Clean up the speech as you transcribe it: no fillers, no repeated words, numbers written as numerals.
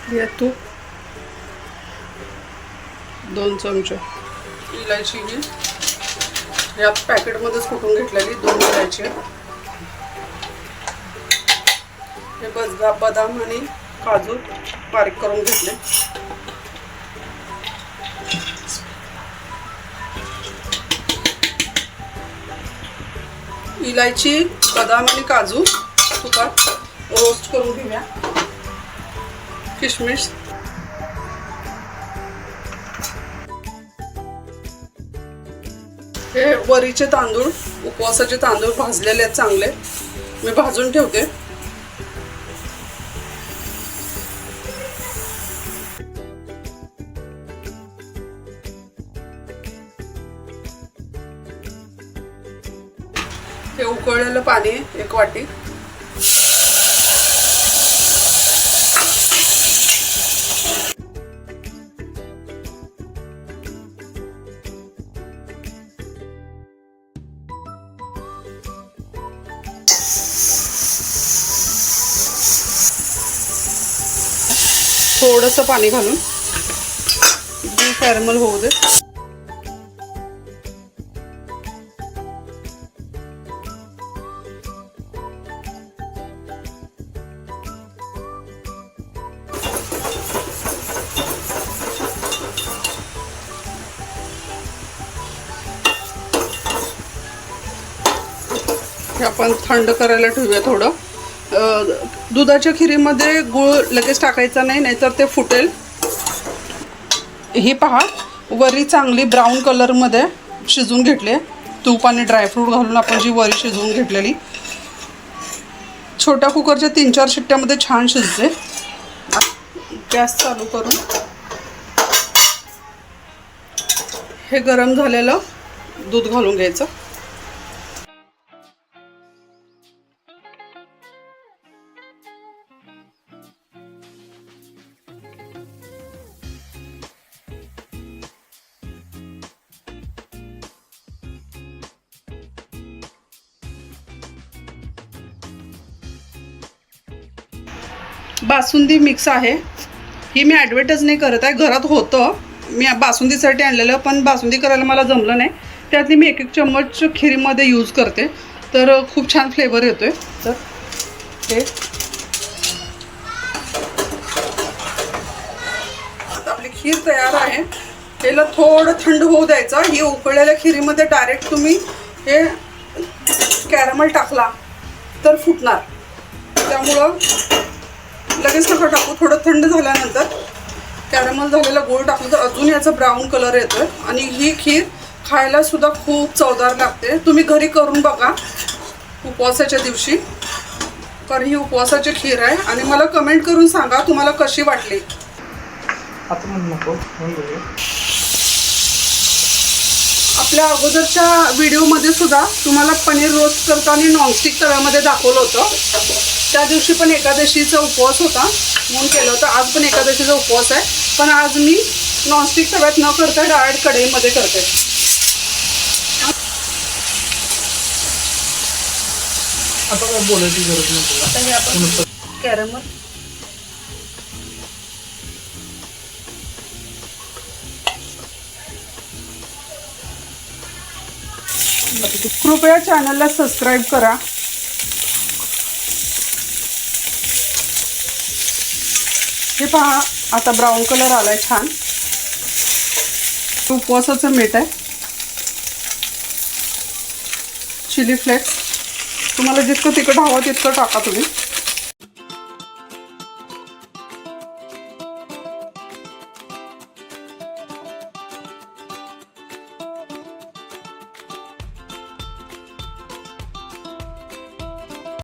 हे तूप 2 चमचे, इलायची ही यात पॅकेटमध्येच कुटून घेतलेली 2 इलायची, हे बदाम आणि काजू बारीक करून घेतले, इलायची बदाम आणि काजू तुपात रोस्ट करून घेऊया, किशमिश, हे वरीचे तांदूळ, उपवासाचे तांदूळ भाजलेले आहेत चांगले, मी भाजून ठेवते, हे उकळलेलं पाणी 1 वाटी, थोडंसं पाणी घालून कॅरमल होऊ दे, हे आपण थंड करायला ठेवूया थोडं. दुधाच्या खिरीमध्ये गूळ लगेच टाकायचा नाही, नाहीतर ते फुटेल. ही पहा, वरी चांगली ब्राऊन कलरमध्ये शिजवून घेतली, तूप आणि ड्रायफ्रूट घालून आपण जी वरी शिजवून घेतलेली. छोट्या कुकरच्या 3-4 शिट्ट्यामध्ये छान शिजते. गॅस चालू करून हे गरम झालेलं दूध घालून घ्यायचं. बासुंदी मिक्स आहे, ही मी ॲडव्हर्टाईज नाही करत आहे, घरात होतं, मी बासुंदीसाठी आणलेलं, पण बासुंदी करायला मला जमलं नाही, त्यातली मी 1-1 चम्मच खिरीमध्ये यूज करते, तर खूप छान फ्लेवर येतोय. तर हे आता आपली खीर तयार आहे. त्याला थोडं थंड होऊ द्यायचं. ही उकळलेल्या खिरीमध्ये डायरेक्ट तुम्ही हे कॅरमल टाकला तर फुटणार, त्यामुळं लगेच नका टाकू. थोडं थंड झाल्यानंतर कॅरमल झालेला गूळ टाकलं तर अजून याचा ब्राऊन कलर येतोय आणि ही खीर खायला सुद्धा खूप चवदार लागते. तुम्ही घरी करून बघा उपवासाच्या दिवशी, कारण ही उपवासाची खीर आहे. आणि मला कमेंट करून सांगा तुम्हाला कशी वाटली. आता म्हणू नको. आपल्या अगोदरच्या व्हिडिओमध्ये सुद्धा तुम्हाला पनीर रोस्ट करताना नॉनस्टिक तव्यामध्ये दाखवलं होतं. त्या दिवशी पण एकादशीचा उपवास होता म्हणून केलं होतं. आज पण एकादशीचा उपवास आहे, पण आज मी नॉनस्टिक तव्यात न करता डायरेक्ट कढईमध्ये करते. आता काय बोलायची गरज नाही तुला. आता हे आपण कॅरमल कृपया चॅनलला सबस्क्राईब करा. हे पहा, आता ब्राऊन कलर आलाय छान. उपवासाचं मीठ आहे, चिली फ्लेक्स, तुम्हाला जितकं तिखट हवं तितकं टाका तुम्ही.